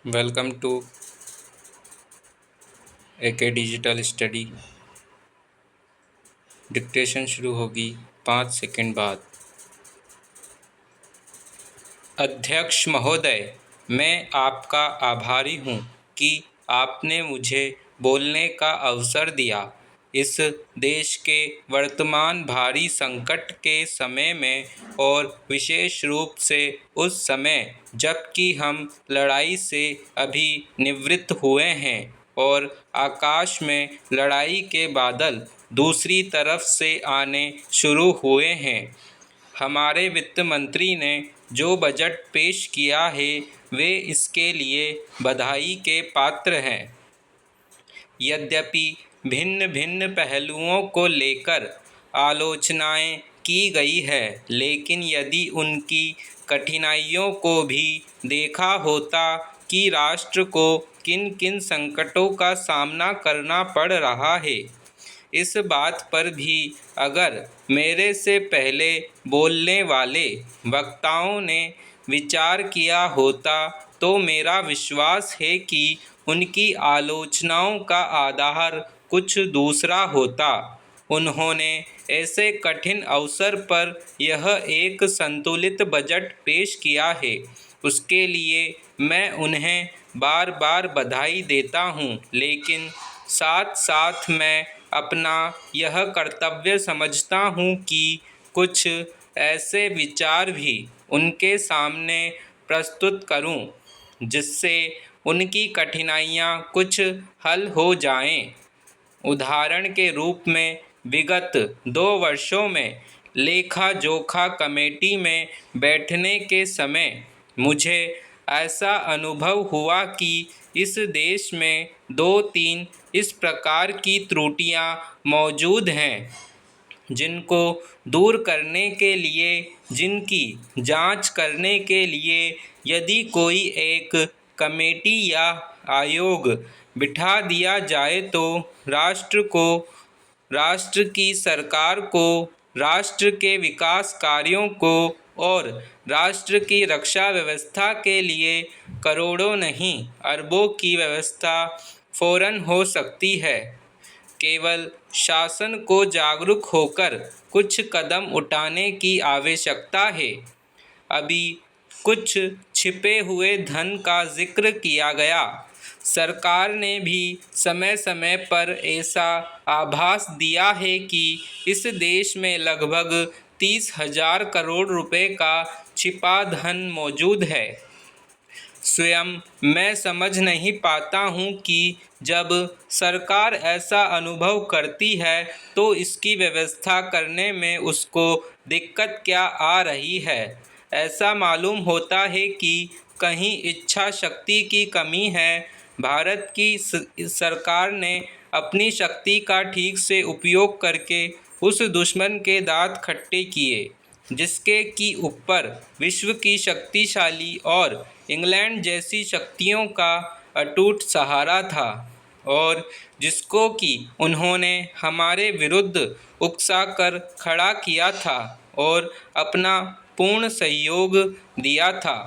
Welcome to AK digital study. Dictation शुरू होगी 5 second बाद। अध्यक्ष महोदय, मैं आपका आभारी हूँ कि आपने मुझे बोलने का अवसर दिया। इस देश के वर्तमान भारी संकट के समय में और विशेष रूप से उस समय जबकि हम लड़ाई से अभी निवृत्त हुए हैं और आकाश में लड़ाई के बादल दूसरी तरफ से आने शुरू हुए हैं, हमारे वित्त मंत्री ने जो बजट पेश किया है वे इसके लिए बधाई के पात्र हैं। यद्यपि भिन्न भिन्न पहलुओं को लेकर आलोचनाएं की गई है, लेकिन यदि उनकी कठिनाइयों को भी देखा होता कि राष्ट्र को किन किन संकटों का सामना करना पड़ रहा है, इस बात पर भी अगर मेरे से पहले बोलने वाले वक्ताओं ने विचार किया होता तो मेरा विश्वास है कि उनकी आलोचनाओं का आधार कुछ दूसरा होता। उन्होंने ऐसे कठिन अवसर पर यह एक संतुलित बजट पेश किया है, उसके लिए मैं उन्हें बार बार बधाई देता हूं, लेकिन साथ साथ मैं अपना यह कर्तव्य समझता हूं कि कुछ ऐसे विचार भी उनके सामने प्रस्तुत करूं जिससे उनकी कठिनाइयां कुछ हल हो जाएं। उदाहरण के रूप में विगत 2 वर्षों में लेखा जोखा कमेटी में बैठने के समय मुझे ऐसा अनुभव हुआ कि इस देश में 2-3 इस प्रकार की त्रुटियां मौजूद हैं जिनको दूर करने के लिए, जिनकी जांच करने के लिए यदि कोई एक कमेटी या आयोग बिठा दिया जाए तो राष्ट्र को, राष्ट्र की सरकार को, राष्ट्र के विकास कार्यों को और राष्ट्र की रक्षा व्यवस्था के लिए करोड़ों नहीं अरबों की व्यवस्था फौरन हो सकती है। केवल शासन को जागरूक होकर कुछ कदम उठाने की आवश्यकता है। अभी कुछ छिपे हुए धन का जिक्र किया गया। सरकार ने भी समय समय पर ऐसा आभास दिया है कि इस देश में लगभग 30,000 करोड़ रुपए का छिपा धन मौजूद है। स्वयं मैं समझ नहीं पाता हूँ कि जब सरकार ऐसा अनुभव करती है तो इसकी व्यवस्था करने में उसको दिक्कत क्या आ रही है। ऐसा मालूम होता है कि कहीं इच्छा शक्ति की कमी है। भारत की सरकार ने अपनी शक्ति का ठीक से उपयोग करके उस दुश्मन के दांत खट्टे किए जिसके की ऊपर विश्व की शक्तिशाली और इंग्लैंड जैसी शक्तियों का अटूट सहारा था और जिसको कि उन्होंने हमारे विरुद्ध उकसाकर खड़ा किया था और अपना पूर्ण सहयोग दिया था।